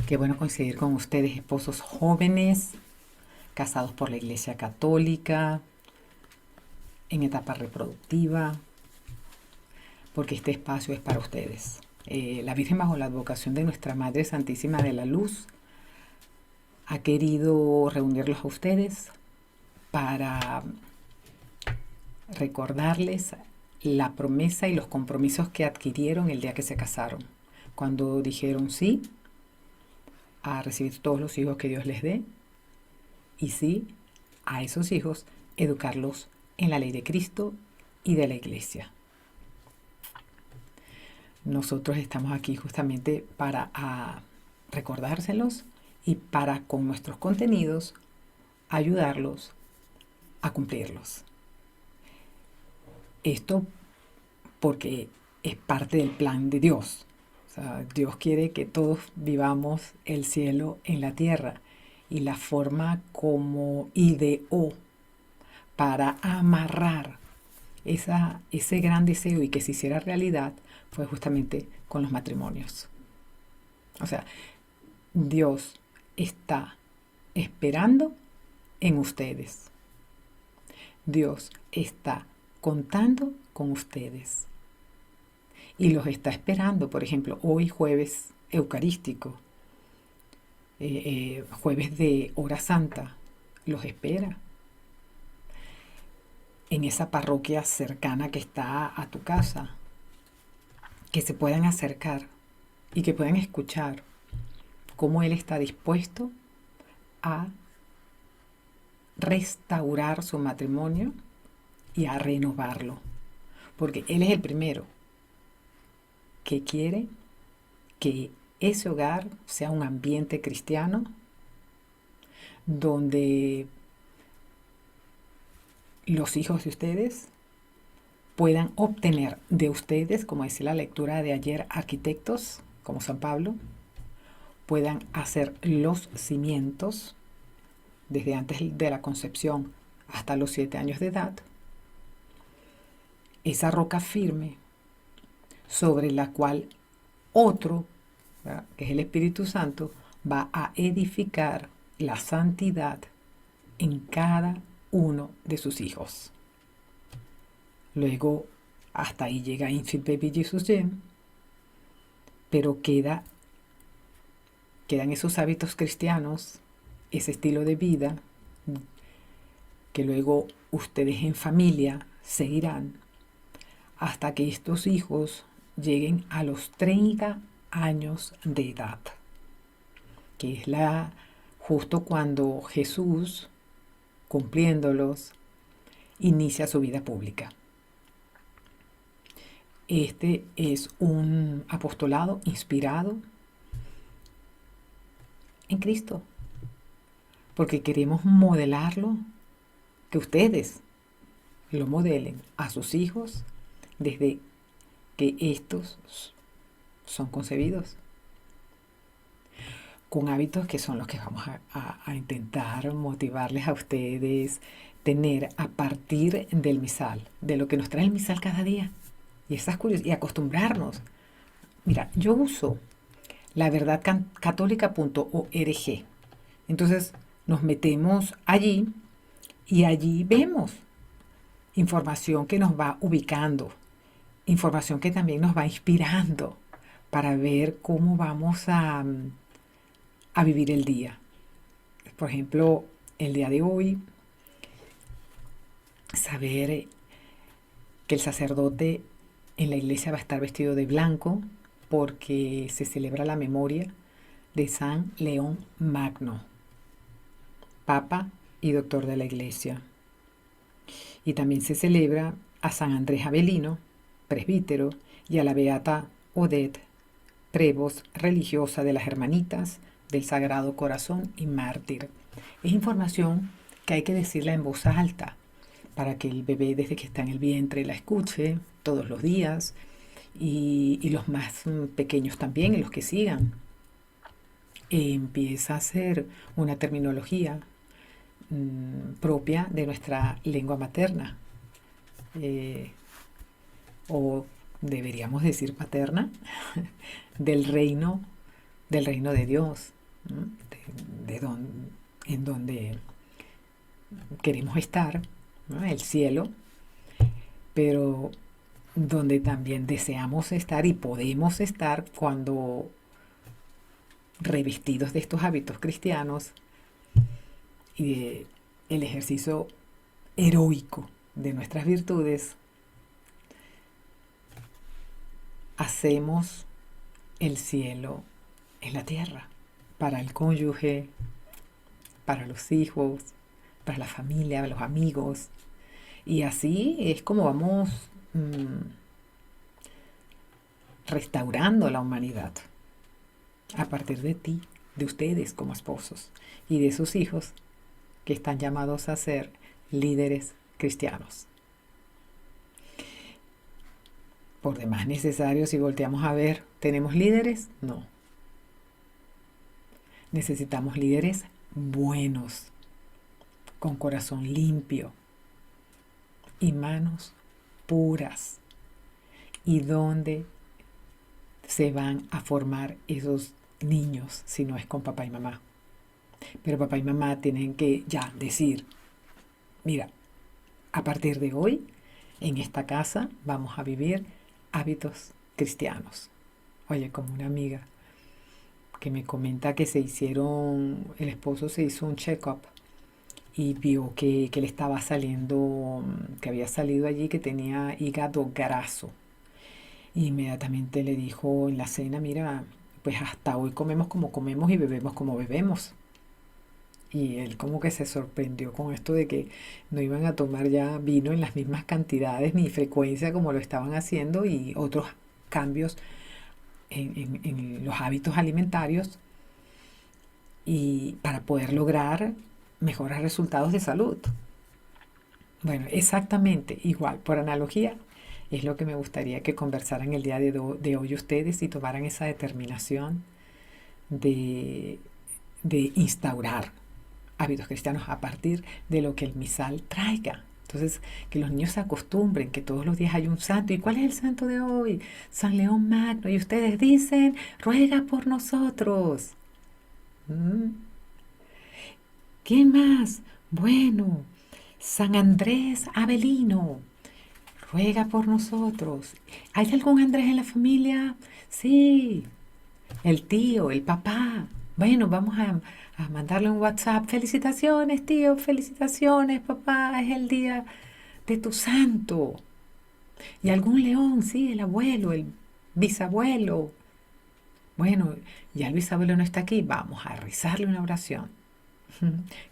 Qué bueno coincidir con ustedes, esposos jóvenes, casados por la Iglesia Católica, en etapa reproductiva, porque este espacio es para ustedes. La Virgen, bajo la advocación de nuestra Madre Santísima de la Luz, ha querido reunirlos a ustedes para recordarles la promesa y los compromisos que adquirieron el día que se casaron, cuando dijeron sí a recibir todos los hijos que Dios les dé y sí a esos hijos educarlos en la ley de Cristo y de la Iglesia. Nosotros estamos aquí justamente para recordárselos y para con nuestros contenidos ayudarlos a cumplirlos. Esto porque es parte del plan de Dios. O sea, Dios quiere que todos vivamos el cielo en la tierra, y la forma como ideó para amarrar ese gran deseo y que se hiciera realidad fue justamente con los matrimonios. O sea, Dios está esperando en ustedes. Dios está contando con ustedes. Y los está esperando, por ejemplo, hoy jueves eucarístico, jueves de hora santa, los espera en esa parroquia cercana que está a tu casa, que se puedan acercar y que puedan escuchar cómo Él está dispuesto a restaurar su matrimonio y a renovarlo. Porque Él es el primero que quiere que ese hogar sea un ambiente cristiano donde los hijos de ustedes puedan obtener de ustedes, como decía la lectura de ayer, arquitectos como San Pablo, puedan hacer los cimientos desde antes de la concepción hasta los 7 años de edad, esa roca firme sobre la cual otro, ¿verdad?, que es el Espíritu Santo, va a edificar la santidad en cada uno de sus hijos. Luego, hasta ahí llega Infant Baby Jesus Gem, pero quedan esos hábitos cristianos, ese estilo de vida, que luego ustedes en familia seguirán hasta que estos hijos lleguen a los 30 años de edad, que es justo cuando Jesús, cumpliéndolos, inicia su vida pública. Este es un apostolado inspirado en Cristo, porque queremos modelarlo, que ustedes lo modelen a sus hijos desde que estos son concebidos, con hábitos que son los que vamos a intentar motivarles a ustedes tener a partir del misal, de lo que nos trae el misal cada día, y esas y acostumbrarnos. Mira, yo uso laverdadcatólica.org. Entonces nos metemos allí y allí vemos información que nos va ubicando, información que también nos va inspirando para ver cómo vamos a vivir el día. Por ejemplo, el día de hoy, saber que el sacerdote en la iglesia va a estar vestido de blanco porque se celebra la memoria de San León Magno, Papa y Doctor de la Iglesia. Y también se celebra a San Andrés Avelino, presbítero, y a la Beata Odette, prevost religiosa de las Hermanitas del Sagrado Corazón y mártir. Es información que hay que decirla en voz alta para que el bebé, desde que está en el vientre, la escuche todos los días, y los más pequeños también, y los que sigan. Empieza a ser una terminología propia de nuestra lengua materna, o deberíamos decir paterna, del reino de Dios, ¿no? En donde queremos estar, ¿no? El cielo, pero donde también deseamos estar y podemos estar cuando revestidos de estos hábitos cristianos y de el ejercicio heroico de nuestras virtudes, hacemos el cielo en la tierra, para el cónyuge, para los hijos, para la familia, para los amigos. Y así es como vamos restaurando la humanidad a partir de ti, de ustedes como esposos y de sus hijos que están llamados a ser líderes cristianos. Por demás necesario, si volteamos a ver, ¿tenemos líderes? No. Necesitamos líderes buenos, con corazón limpio y manos puras. ¿Y dónde se van a formar esos niños si no es con papá y mamá? Pero papá y mamá tienen que ya decir, mira, a partir de hoy, en esta casa vamos a vivir hábitos cristianos. Oye, como una amiga que me comenta que el esposo se hizo un check-up y vio que le estaba saliendo, que había salido allí que tenía hígado graso. Y inmediatamente le dijo en la cena, mira, pues hasta hoy comemos como comemos y bebemos como bebemos. Y él como que se sorprendió con esto de que no iban a tomar ya vino en las mismas cantidades ni frecuencia como lo estaban haciendo y otros cambios en los hábitos alimentarios y para poder lograr mejores resultados de salud. Bueno, exactamente igual, por analogía, es lo que me gustaría que conversaran el día de hoy ustedes y tomaran esa determinación de, de instaurar hábitos cristianos a partir de lo que el misal traiga. Entonces, que los niños se acostumbren, que todos los días hay un santo. ¿Y cuál es el santo de hoy? San León Magno. Y ustedes dicen, ruega por nosotros. ¿Mm? ¿Quién más? Bueno, San Andrés Avelino. Ruega por nosotros. ¿Hay algún Andrés en la familia? Sí. El tío, el papá. Bueno, vamos a mandarle un WhatsApp. Felicitaciones, tío, felicitaciones, papá. Es el día de tu santo. Y algún león, sí, el abuelo, el bisabuelo. Bueno, ya el bisabuelo no está aquí. Vamos a rezarle una oración.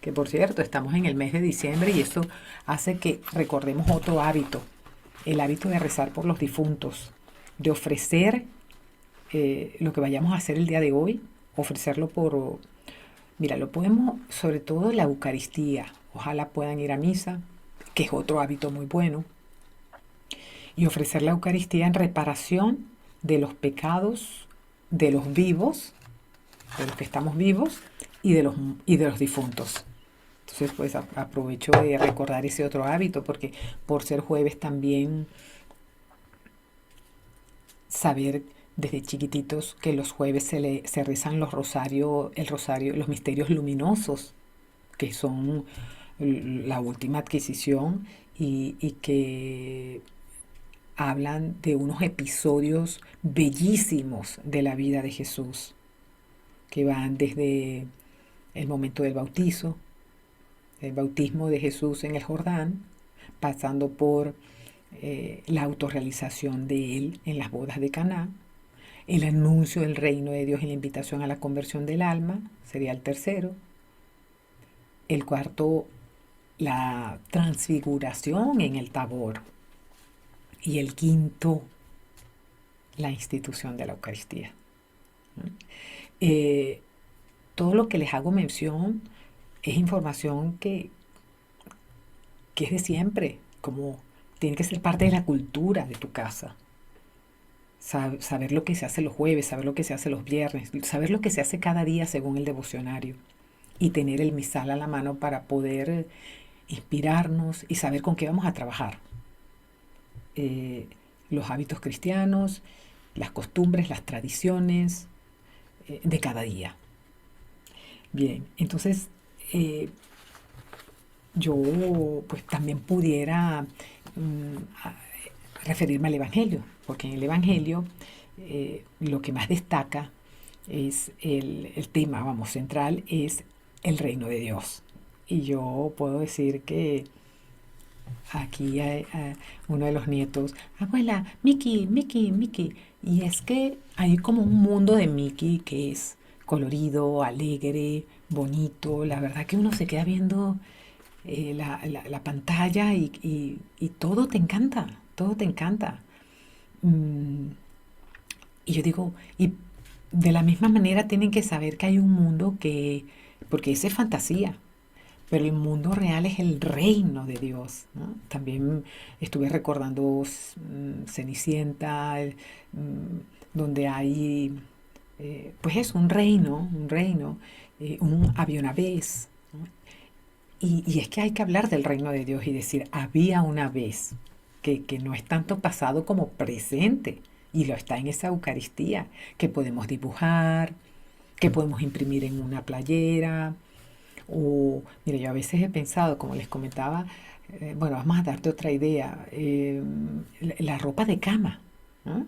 Que por cierto, estamos en el mes de diciembre y eso hace que recordemos otro hábito. El hábito de rezar por los difuntos. De ofrecer lo que vayamos a hacer el día de hoy, ofrecerlo mira, lo podemos, sobre todo la Eucaristía, ojalá puedan ir a misa, que es otro hábito muy bueno, y ofrecer la Eucaristía en reparación de los pecados de los vivos, de los que estamos vivos, y de los difuntos. Entonces, pues aprovecho de recordar ese otro hábito, porque por ser jueves también saber desde chiquititos que los jueves se rezan el rosario, los misterios luminosos, que son la última adquisición y que hablan de unos episodios bellísimos de la vida de Jesús, que van desde el momento del bautizo, el bautismo de Jesús en el Jordán, pasando por la autorrealización de él en las bodas de Caná, el anuncio del reino de Dios y la invitación a la conversión del alma, sería el tercero. El cuarto, la transfiguración en el Tabor. Y el quinto, la institución de la Eucaristía. Todo lo que les hago mención es información que es de siempre, como tiene que ser parte de la cultura de tu casa. Saber lo que se hace los jueves, saber lo que se hace los viernes, saber lo que se hace cada día según el devocionario y tener el misal a la mano para poder inspirarnos y saber con qué vamos a trabajar. Los hábitos cristianos, las costumbres, las tradiciones de cada día. Bien, entonces eh, yo pues también pudiera referirme al Evangelio, porque en el Evangelio lo que más destaca es el tema, vamos, central es el reino de Dios. Y yo puedo decir que aquí hay uno de los nietos, abuela, Mickey, Mickey, Mickey. Y es que hay como un mundo de Mickey que es colorido, alegre, bonito. La verdad que uno se queda viendo la pantalla y todo te encanta, todo te encanta. Mm, y yo digo, y de la misma manera tienen que saber que hay un mundo que, porque esa es fantasía, pero el mundo real es el reino de Dios, ¿no? También estuve recordando Cenicienta, donde hay, pues es un reino, había una vez, ¿no? Y es que hay que hablar del reino de Dios y decir, había una vez, que no es tanto pasado como presente, y lo está en esa Eucaristía, que podemos dibujar, que podemos imprimir en una playera, o, mire, yo a veces he pensado, como les comentaba, bueno, vamos a darte otra idea, la ropa de cama, ¿no?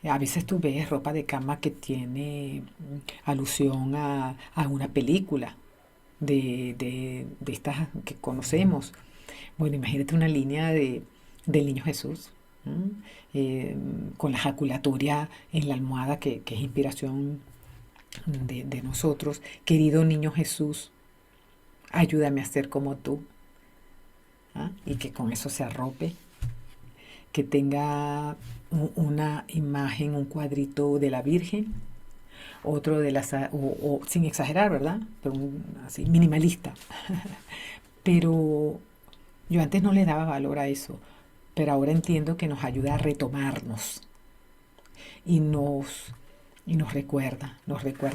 A veces tú ves ropa de cama que tiene alusión a una película de estas que conocemos. Bueno, imagínate una línea del niño Jesús, ¿m? Con la jaculatoria en la almohada que es inspiración de nosotros. Querido niño Jesús, ayúdame a ser como tú. ¿Ah? Y que con eso se arrope, que tenga una imagen, un cuadrito de la Virgen, otro de las, o sin exagerar, ¿verdad? Pero así, minimalista. Pero yo antes no le daba valor a eso, pero ahora entiendo que nos ayuda a retomarnos y nos recuerda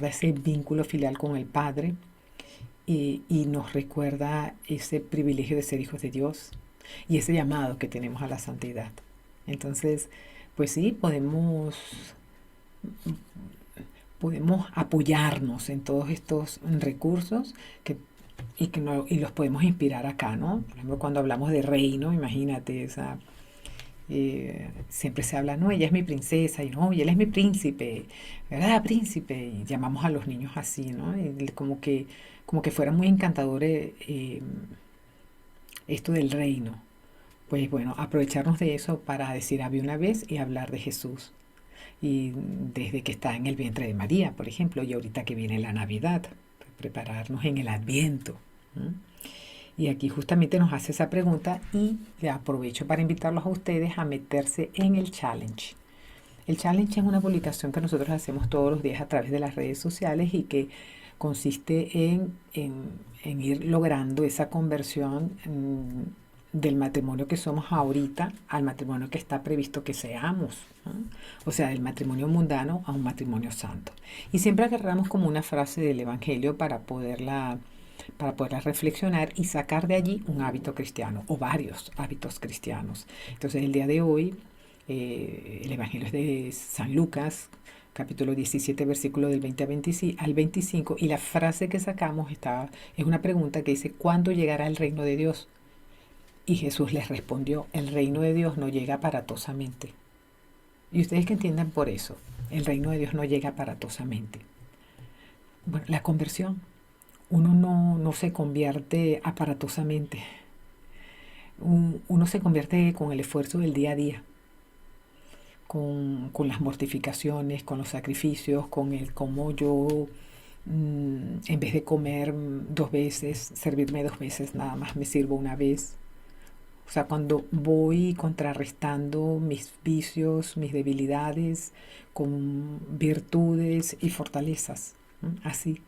ese vínculo filial con el Padre y nos recuerda ese privilegio de ser hijos de Dios y ese llamado que tenemos a la santidad. Entonces, pues sí, podemos apoyarnos en todos estos recursos y los podemos inspirar acá, ¿no? Por ejemplo, cuando hablamos de reino, imagínate, siempre se habla, no, ella es mi princesa, y no, y él es mi príncipe, ¿verdad, príncipe? Y llamamos a los niños así, ¿no? Y como que fuera muy encantador esto del reino. Pues bueno, aprovecharnos de eso para decir había una vez y hablar de Jesús. Y desde que está en el vientre de María, por ejemplo, y ahorita que viene la Navidad, prepararnos en el Adviento. ¿M? Y aquí justamente nos hace esa pregunta y le aprovecho para invitarlos a ustedes a meterse en el challenge. El challenge es una publicación que nosotros hacemos todos los días a través de las redes sociales y que consiste en ir logrando esa conversión del matrimonio que somos ahorita al matrimonio que está previsto que seamos, ¿no? O sea, del matrimonio mundano a un matrimonio santo. Y siempre agarramos como una frase del Evangelio para poderla reflexionar y sacar de allí un hábito cristiano o varios hábitos cristianos. Entonces, el día de hoy, el Evangelio es de San Lucas, capítulo 17, versículo del 20 al 25, y la frase que sacamos es una pregunta que dice, ¿cuándo llegará el reino de Dios? Y Jesús les respondió, el reino de Dios no llega aparatosamente. Y ustedes que entiendan por eso, el reino de Dios no llega aparatosamente. Bueno, la conversión, uno no se convierte aparatosamente, uno se convierte con el esfuerzo del día a día, con las mortificaciones, con los sacrificios, con el cómo yo, en vez de comer dos veces, servirme dos veces, nada más me sirvo una vez. O sea, cuando voy contrarrestando mis vicios, mis debilidades con virtudes y fortalezas, ¿m? Así.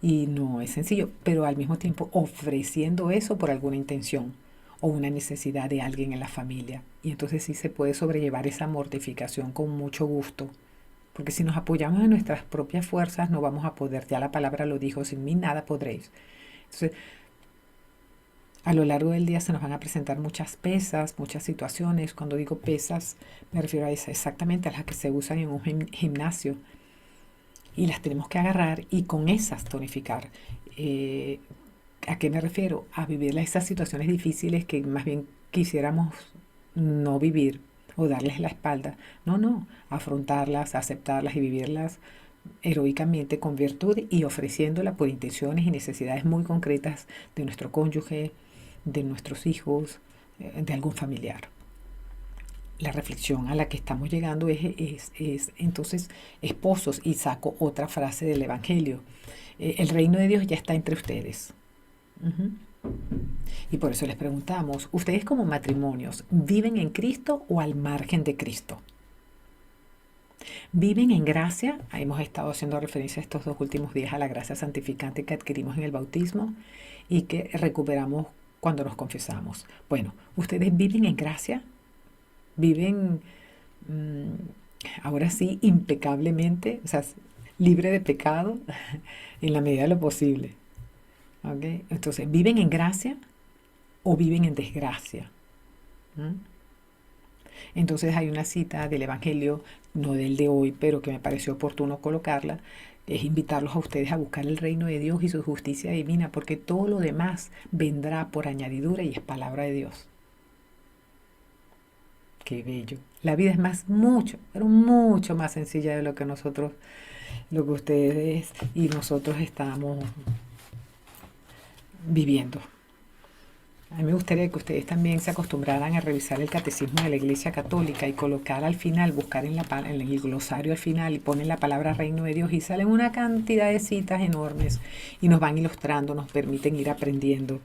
Y no es sencillo, pero al mismo tiempo ofreciendo eso por alguna intención o una necesidad de alguien en la familia. Y entonces sí se puede sobrellevar esa mortificación con mucho gusto. Porque si nos apoyamos en nuestras propias fuerzas, no vamos a poder. Ya la palabra lo dijo, sin mí nada podréis. Entonces, a lo largo del día se nos van a presentar muchas pesas, muchas situaciones. Cuando digo pesas, me refiero a esa, exactamente a las que se usan en un gimnasio. y las tenemos que agarrar y con esas tonificar. Eh, ¿A qué me refiero? A vivir esas situaciones difíciles que más bien quisiéramos no vivir o darles la espalda. No, no, afrontarlas, aceptarlas y vivirlas heroicamente con virtud y ofreciéndola por intenciones y necesidades muy concretas de nuestro cónyuge, de nuestros hijos, de algún familiar. La reflexión a la que estamos llegando es entonces, esposos, y saco otra frase del Evangelio. El reino de Dios ya está entre ustedes. Ujú. Y por eso les preguntamos, ¿ustedes como matrimonios viven en Cristo o al margen de Cristo? ¿Viven en gracia? Hemos estado haciendo referencia estos 2 últimos días a la gracia santificante que adquirimos en el bautismo y que recuperamos cuando nos confesamos. Bueno, ¿ustedes viven en gracia? ¿Viven ahora sí impecablemente, o sea, libre de pecado en la medida de lo posible? ¿Ok? Entonces, ¿viven en gracia o viven en desgracia? ¿Mm? Entonces hay una cita del Evangelio, no del de hoy, pero que me pareció oportuno colocarla, es invitarlos a ustedes a buscar el reino de Dios y su justicia divina, porque todo lo demás vendrá por añadidura y es palabra de Dios. Qué bello. La vida es mucho, pero mucho más sencilla de lo que lo que ustedes y nosotros estamos viviendo. A mí me gustaría que ustedes también se acostumbraran a revisar el catecismo de la Iglesia Católica y colocar al final, buscar en el glosario al final y ponen la palabra reino de Dios y salen una cantidad de citas enormes y nos van ilustrando, nos permiten ir aprendiendo.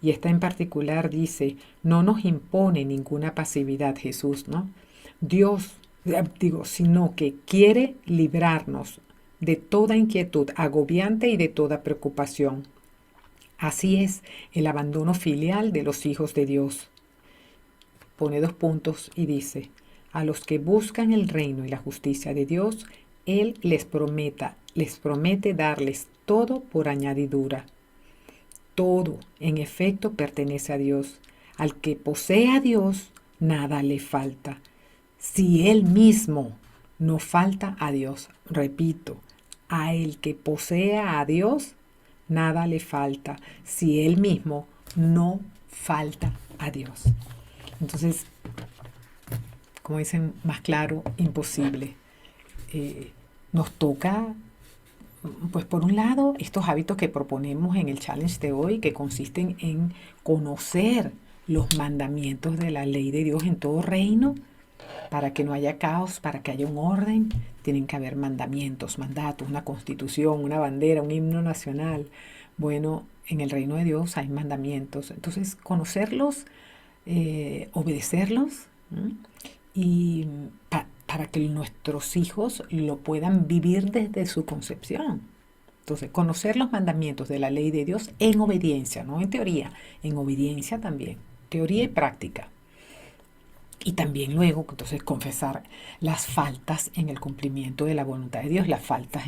Y esta en particular dice, no nos impone ninguna pasividad Jesús, ¿no? Dios, sino que quiere librarnos de toda inquietud agobiante y de toda preocupación. Así es el abandono filial de los hijos de Dios. Pone 2 puntos y dice, a los que buscan el reino y la justicia de Dios, Él les promete darles todo por añadidura. Todo, en efecto, pertenece a Dios. Al que posee a Dios, nada le falta. Si Él mismo no falta a Dios, repito, a el que posea a Dios, nada le falta. Si Él mismo no falta a Dios. Entonces, como dicen más claro, imposible. Nos toca, pues por un lado, estos hábitos que proponemos en el challenge de hoy, que consisten en conocer los mandamientos de la ley de Dios en todo reino, para que no haya caos, para que haya un orden, tienen que haber mandamientos, mandatos, una constitución, una bandera, un himno nacional. Bueno, en el reino de Dios hay mandamientos. Entonces, conocerlos, obedecerlos, ¿m? Y para que nuestros hijos lo puedan vivir desde su concepción. Entonces, conocer los mandamientos de la ley de Dios en obediencia, no en teoría, en obediencia también, teoría y práctica. Y también luego, entonces, confesar las faltas en el cumplimiento de la voluntad de Dios, las faltas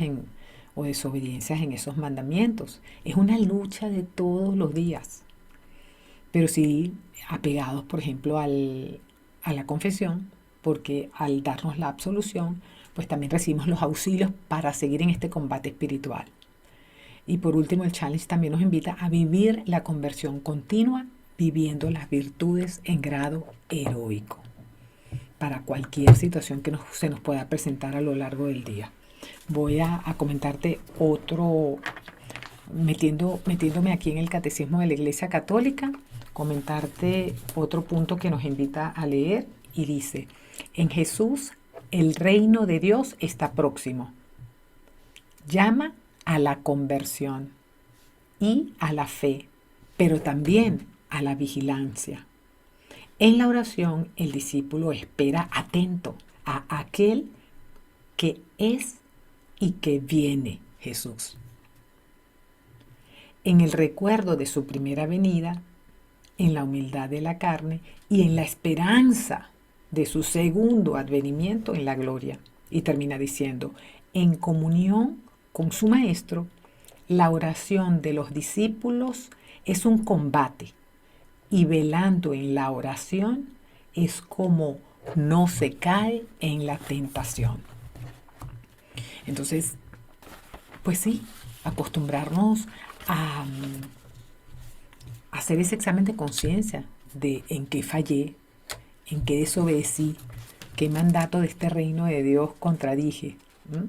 o desobediencias en esos mandamientos. Es una lucha de todos los días. Pero sí apegados, por ejemplo, a la confesión, porque al darnos la absolución, pues también recibimos los auxilios para seguir en este combate espiritual. Y por último, el challenge también nos invita a vivir la conversión continua, viviendo las virtudes en grado heroico, para cualquier situación que se nos pueda presentar a lo largo del día. Voy a comentarte otro, metiéndome aquí en el Catecismo de la Iglesia Católica, comentarte otro punto que nos invita a leer y dice, en Jesús el reino de Dios está próximo. Llama a la conversión y a la fe, pero también a la vigilancia. En la oración, el discípulo espera atento a aquel que es y que viene Jesús. En el recuerdo de su primera venida, en la humildad de la carne y en la esperanza de su segundo advenimiento en la gloria. Y termina diciendo, en comunión con su Maestro, la oración de los discípulos es un combate y velando en la oración es como no se cae en la tentación. Entonces, Pues sí, acostumbrarnos a hacer ese examen de conciencia de en qué fallé, en qué desobedecí, qué mandato de este reino de Dios contradije. ¿M?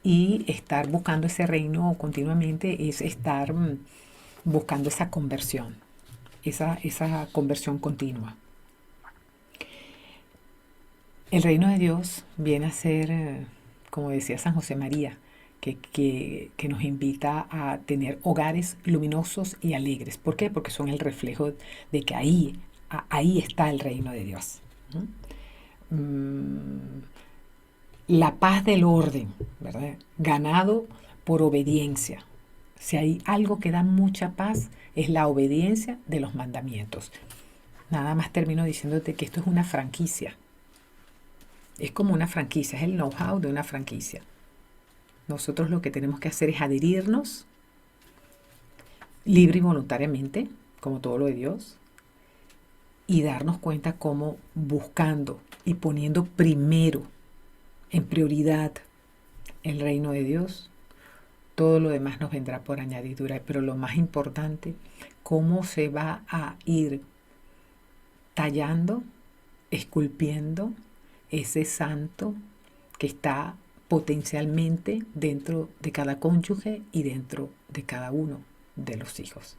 Y estar buscando ese reino continuamente es estar buscando esa conversión, esa conversión continua. El reino de Dios viene a ser, como decía San José María, que nos invita a tener hogares luminosos y alegres. ¿Por qué? Porque son el reflejo de que ahí está el reino de Dios. La paz del orden, ¿verdad? Ganado por obediencia. Si hay algo que da mucha paz, es la obediencia de los mandamientos. Nada más termino diciéndote que esto es una franquicia. Es como una franquicia, es el know-how de una franquicia. Nosotros lo que tenemos que hacer es adherirnos libre y voluntariamente, como todo lo de Dios, y darnos cuenta cómo buscando y poniendo primero, en prioridad, el reino de Dios, todo lo demás nos vendrá por añadidura. Pero lo más importante, cómo se va a ir tallando, esculpiendo ese santo que está potencialmente dentro de cada cónyuge y dentro de cada uno de los hijos.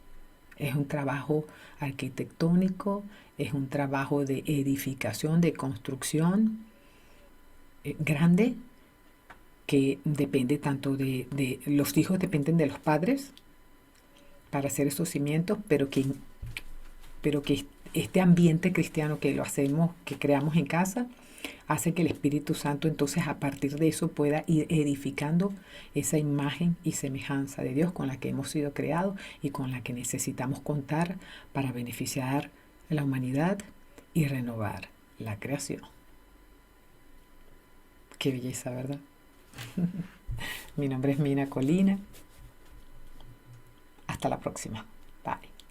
Es un trabajo arquitectónico, es un trabajo de edificación, de construcción grande, que depende tanto de los hijos, dependen de los padres para hacer esos cimientos, pero que este ambiente cristiano que lo hacemos, que creamos en casa, hace que el Espíritu Santo entonces a partir de eso pueda ir edificando esa imagen y semejanza de Dios con la que hemos sido creados y con la que necesitamos contar para beneficiar a la humanidad y renovar la creación. Qué belleza, ¿verdad? Mi nombre es Mina Colina. Hasta la próxima. Bye.